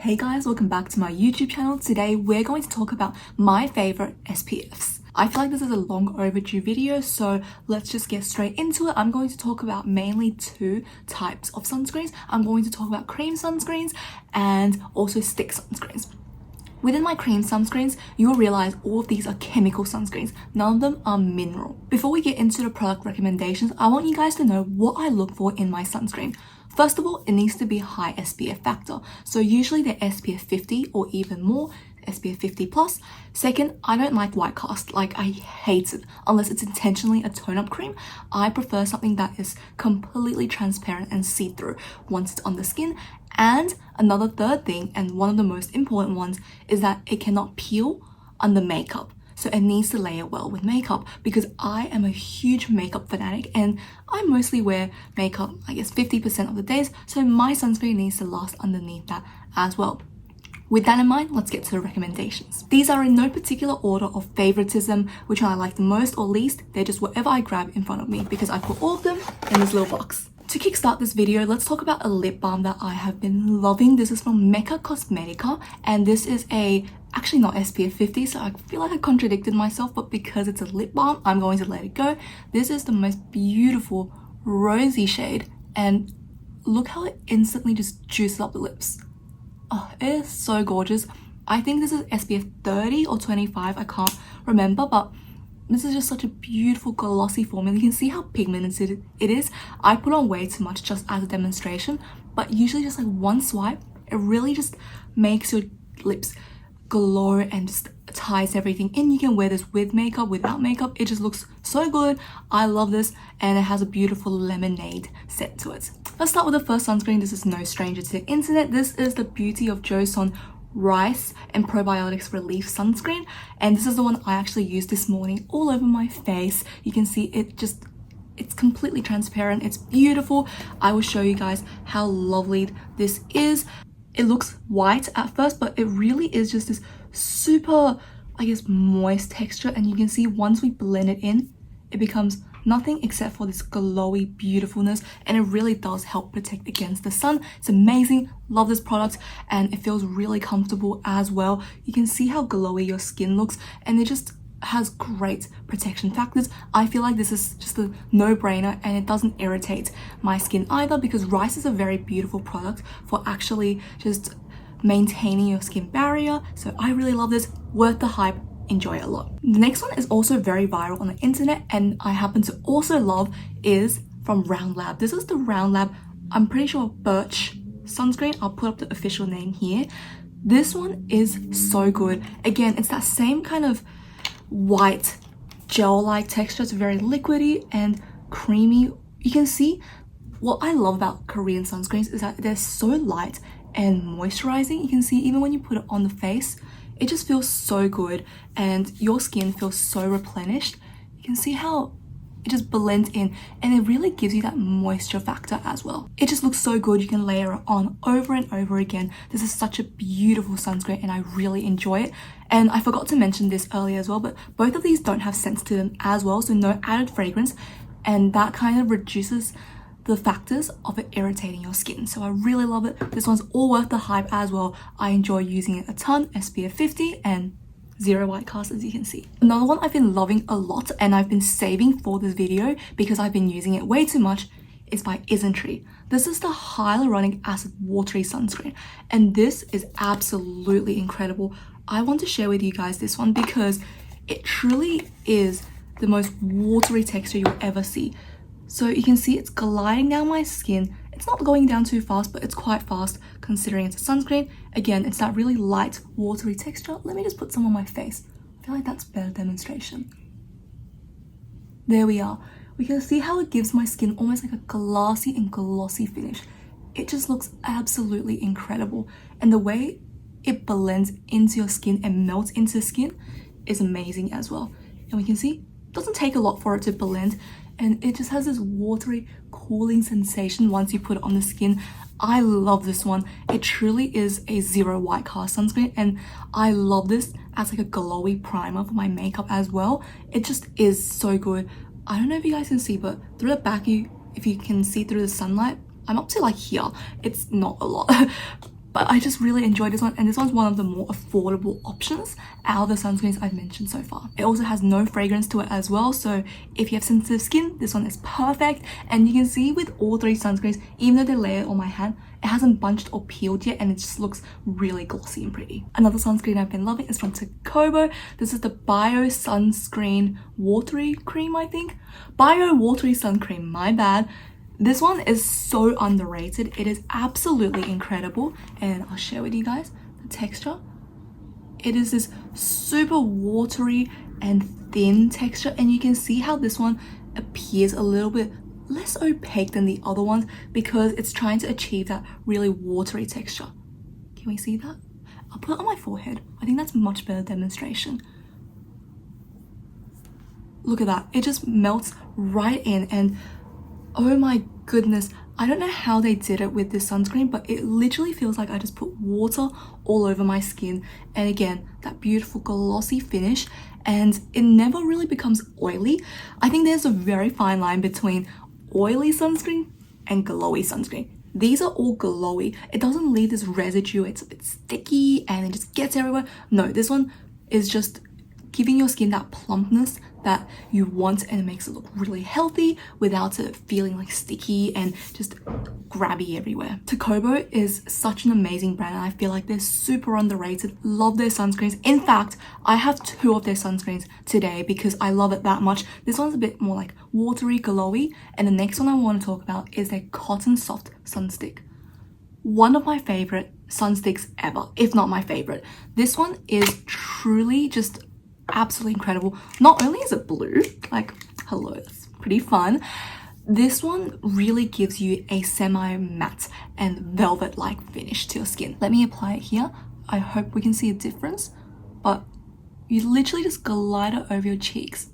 Hey guys, welcome back to my YouTube channel. Today we're going to talk about my favorite SPFs. I feel like this is a long overdue video, so let's just get straight into it. I'm going to talk about mainly two types of sunscreens. I'm going to talk about cream sunscreens and also stick sunscreens. Within my cream sunscreens, you'll realize all of these are chemical sunscreens. None of them are mineral. Before we get into the product recommendations, I want you guys to know what I look for in my sunscreen. First of all, it needs to be high SPF factor. So usually they're SPF 50 or even more, SPF 50 plus. Second, I don't like white cast. Like, I hate it unless it's intentionally a tone-up cream. I prefer something that is completely transparent and see-through once it's on the skin. And another third thing, and one of the most important ones, is that it cannot peel under makeup. So it needs to layer well with makeup, because I am a huge makeup fanatic and I mostly wear makeup, I guess 50% of the days. So my sunscreen needs to last underneath that as well. With that in mind, let's get to the recommendations. These are in no particular order of favoritism, which one I like the most or least. They're just whatever I grab in front of me because I put all of them in this little box. To kickstart this video, let's talk about a lip balm that I have been loving. This is from Mecca Cosmetica, and this is actually not SPF 50, so I feel like I contradicted myself, but because it's a lip balm, I'm going to let it go. This is the most beautiful rosy shade, and look how it instantly just juices up the lips. Oh, it is so gorgeous. I think this is SPF 30 or 25, I can't remember, but this is just such a beautiful glossy formula. You can see how pigmented it is. I put on way too much just as a demonstration, but usually just like one swipe, it really just makes your lips glow and just ties everything in. You can wear this with makeup, without makeup. It just looks so good. I love this, and it has a beautiful lemonade scent to it. Let's start with the first sunscreen. This is no stranger to the internet. This is the Beauty of Joseon Rice and Probiotics Relief Sunscreen, and this is the one I actually used this morning all over my face. You can see it's completely transparent. It's beautiful. I will show you guys how lovely this is. It looks white at first, but it really is just this super, I guess, moist texture, and you can see once we blend it in, it becomes nothing except for this glowy beautifulness, and it really does help protect against the sun. It's amazing. Love this product, and it feels really comfortable as well. You can see how glowy your skin looks, and it just has great protection factors. I feel like this is just a no-brainer, and it doesn't irritate my skin either, because rice is a very beautiful product for actually just maintaining your skin barrier. So I really love this. Worth the hype. Enjoy it a lot. The next one is also very viral on the internet, and I happen to also love, is from Round Lab. This is the Round Lab, I'm pretty sure, Birch sunscreen. I'll put up the official name here. This one is so good. Again, it's that same kind of white gel-like texture. It's very liquidy and creamy. You can see what I love about Korean sunscreens is that they're so light and moisturizing. You can see even when you put it on the face, it just feels so good, and your skin feels so replenished. You can see how it just blends in, and it really gives you that moisture factor as well. It just looks so good. You can layer it on over and over again. This is such a beautiful sunscreen, and I really enjoy it. And I forgot to mention this earlier as well, but both of these don't have scents to them as well, so no added fragrance, and that kind of reduces the factors of it irritating your skin. So I really love it. This one's all worth the hype as well. I enjoy using it a ton. SPF 50 and zero white cast, as you can see. Another one I've been loving a lot, and I've been saving for this video because I've been using it way too much, is by Isntree. This is the hyaluronic acid watery sunscreen, and this is absolutely incredible. I want to share with you guys this one because it truly is the most watery texture you'll ever see. So you can see it's gliding down my skin. It's not going down too fast, but it's quite fast considering it's a sunscreen. Again, it's that really light, watery texture. Let me just put some on my face. I feel like that's better demonstration. There we are. We can see how it gives my skin almost like a glassy and glossy finish. It just looks absolutely incredible. And the way it blends into your skin and melts into the skin is amazing as well. And we can see it doesn't take a lot for it to blend, and it just has this watery, cooling sensation once you put it on the skin. I love this one. It truly is a zero white cast sunscreen, and I love this as like a glowy primer for my makeup as well. It just is so good. I don't know if you guys can see, but through the back, if you can see through the sunlight, I'm up to like here. It's not a lot, but I just really enjoyed this one, and this one's one of the more affordable options out of the sunscreens I've mentioned so far. It also has no fragrance to it as well, so if you have sensitive skin, this one is perfect. And you can see with all three sunscreens, even though they're layered on my hand, it hasn't bunched or peeled yet, and it just looks really glossy and pretty. Another sunscreen I've been loving is from Takobo. This is the Bio Sunscreen Watery Cream, I think. Bio Watery Sun Cream, my bad. This one is so underrated. It is absolutely incredible, and I'll share with you guys the texture. It is this super watery and thin texture, and you can see how this one appears a little bit less opaque than the other ones because it's trying to achieve that really watery texture. Can we see that? I'll put it on my forehead. I think that's much better demonstration. Look at that. It just melts right in, and oh my goodness, I don't know how they did it with this sunscreen, but it literally feels like I just put water all over my skin. And again, that beautiful glossy finish, and it never really becomes oily. I think there's a very fine line between oily sunscreen and glowy sunscreen. These are all glowy. It doesn't leave this residue. It's a bit sticky and it just gets everywhere. No, this one is just giving your skin that plumpness that you want, and it makes it look really healthy without it feeling like sticky and just grabby everywhere. Takobo is such an amazing brand, and I feel like they're super underrated. Love their sunscreens. In fact, I have 2 of their sunscreens today because I love it that much. This one's a bit more like watery, glowy, and the next one I want to talk about is their Cotton Soft Sunstick. One of my favorite sunsticks ever, if not my favorite. This one is truly just absolutely incredible. Not only is it blue, like hello, that's pretty fun. This one really gives you a semi-matte and velvet-like finish to your skin. Let me apply it here. I hope we can see a difference, but you literally just glide it over your cheeks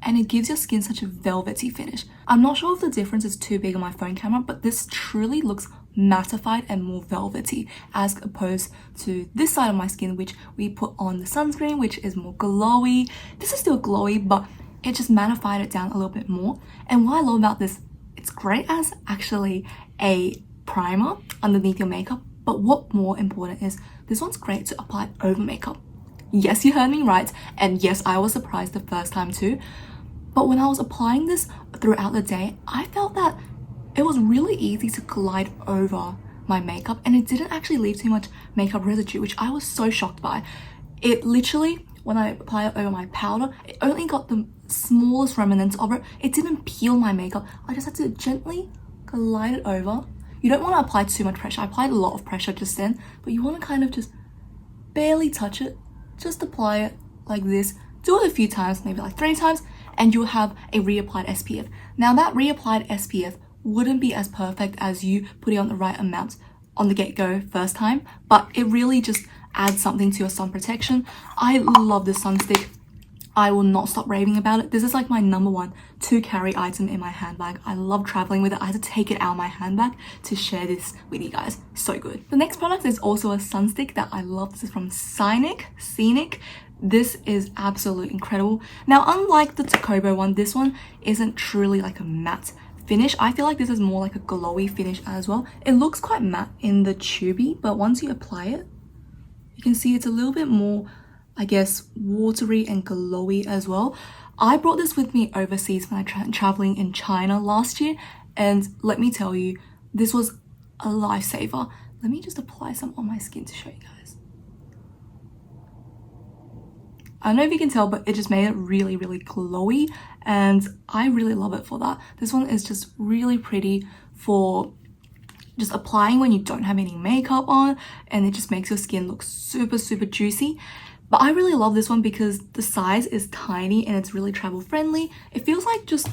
and it gives your skin such a velvety finish. I'm not sure if the difference is too big on my phone camera, but this truly looks mattified and more velvety as opposed to this side of my skin, which we put on the sunscreen, which is more glowy. This is still glowy, but it just mattified it down a little bit more. And what I love about this, it's great as actually a primer underneath your makeup, but what more important is this one's great to apply over makeup. Yes, you heard me right, and yes, I was surprised the first time too, but when I was applying this throughout the day, I felt that it was really easy to glide over my makeup, and it didn't actually leave too much makeup residue, which I was so shocked by. It literally, when I apply it over my powder, it only got the smallest remnants of it. It didn't peel my makeup. I just had to gently glide it over. You don't want to apply too much pressure. I applied a lot of pressure just then, but you want to kind of just barely touch it. Just apply it like this. Do it a few times, maybe like 3 times, and you'll have a reapplied SPF. Now that reapplied SPF wouldn't be as perfect as you putting on the right amount on the get-go first time, but it really just adds something to your sun protection. I love this sunstick. I will not stop raving about it. This is like my #1 to carry item in my handbag. I love traveling with it. I had to take it out of my handbag to share this with you guys. So good. The next product is also a sunstick that I love. This is from Scenic. This is absolutely incredible. Now, unlike the Takobo one, this one isn't truly like a matte finish. I feel like this is more like a glowy finish as well. It looks quite matte in the tubey, but once you apply it, you can see it's a little bit more, I guess, watery and glowy as well. I brought this with me overseas when I traveling in China last year, and let me tell you, this was a lifesaver. Let me just apply some on my skin to show you guys. I don't know if you can tell, but it just made it really, really glowy, and I really love it for that. This one is just really pretty for just applying when you don't have any makeup on, and it just makes your skin look super, super juicy. But I really love this one because the size is tiny and it's really travel friendly. It feels like just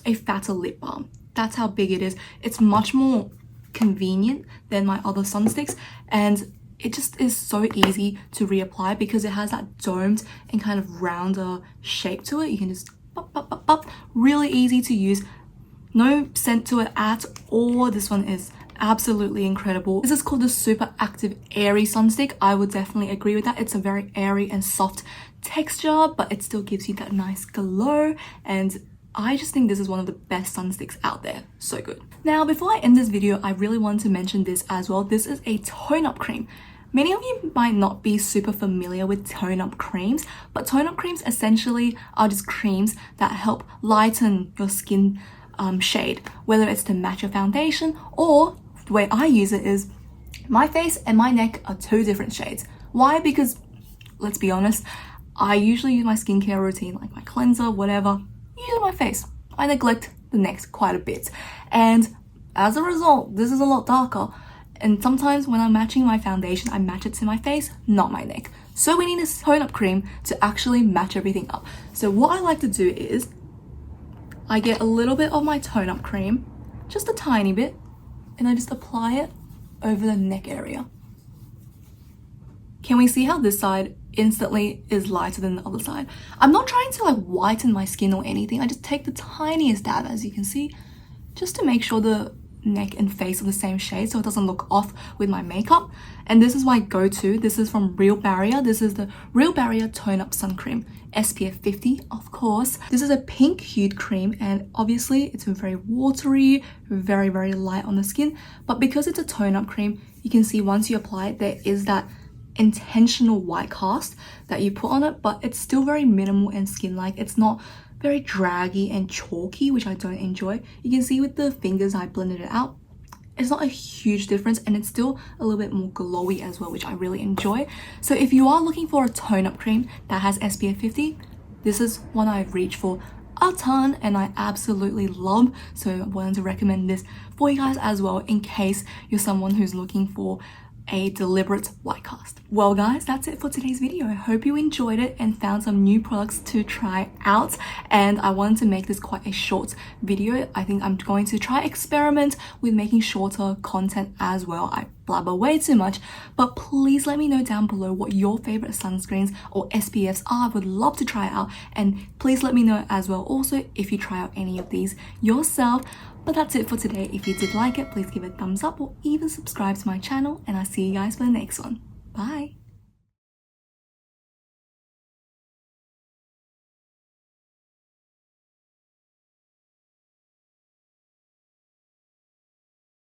a fatter lip balm. That's how big it is. It's much more convenient than my other sunsticks, and it just is so easy to reapply because it has that domed and kind of rounder shape to it. You can just pop, pop, pop, pop. Really easy to use. No scent to it at all. This one is absolutely incredible. This is called the Super Active Airy Sunstick. I would definitely agree with that. It's a very airy and soft texture, but it still gives you that nice glow, and I just think this is one of the best sunsticks out there. So good. Now, before I end this video, I really want to mention this as well. This is a tone-up cream. Many of you might not be super familiar with tone-up creams, but tone-up creams essentially are just creams that help lighten your skin shade, whether it's to match your foundation, or the way I use it is my face and my neck are two different shades. Why? Because let's be honest, I usually use my skincare routine, like my cleanser, whatever, usually my face. I neglect the neck quite a bit. And as a result, this is a lot darker. And sometimes when I'm matching my foundation, I match it to my face, not my neck. So we need a tone-up cream to actually match everything up. So what I like to do is I get a little bit of my tone-up cream, just a tiny bit, and I just apply it over the neck area. Can we see how this side instantly is lighter than the other side? I'm not trying to like whiten my skin or anything. I just take the tiniest dab, as you can see, just to make sure the neck and face are the same shade so it doesn't look off with my makeup. And this is my go-to. This is from Real Barrier. This is the Real Barrier Tone Up Sun Cream, SPF 50, of course. This is a pink hued cream, and obviously it's very watery, very, very light on the skin. But because it's a tone up cream, you can see once you apply it, there is that intentional white cast that you put on it, but it's still very minimal and skin-like. It's not very draggy and chalky, which I don't enjoy. You can see with the fingers I blended it out. It's not a huge difference, and it's still a little bit more glowy as well, which I really enjoy. So if you are looking for a tone-up cream that has SPF 50, this is one I've reached for a ton and I absolutely love. So I wanted to recommend this for you guys as well, in case you're someone who's looking for a deliberate white cast. Well guys, that's it for today's video. I hope you enjoyed it and found some new products to try out, and I wanted to make this quite a short video. I think I'm going to try experiment with making shorter content as well. I blabber way too much, but please let me know down below what your favorite sunscreens or SPFs are. I would love to try it out, and please let me know as well also if you try out any of these yourself. But that's it for today. If you did like it, please give it a thumbs up or even subscribe to my channel, and I'll see you guys for the next one. Bye!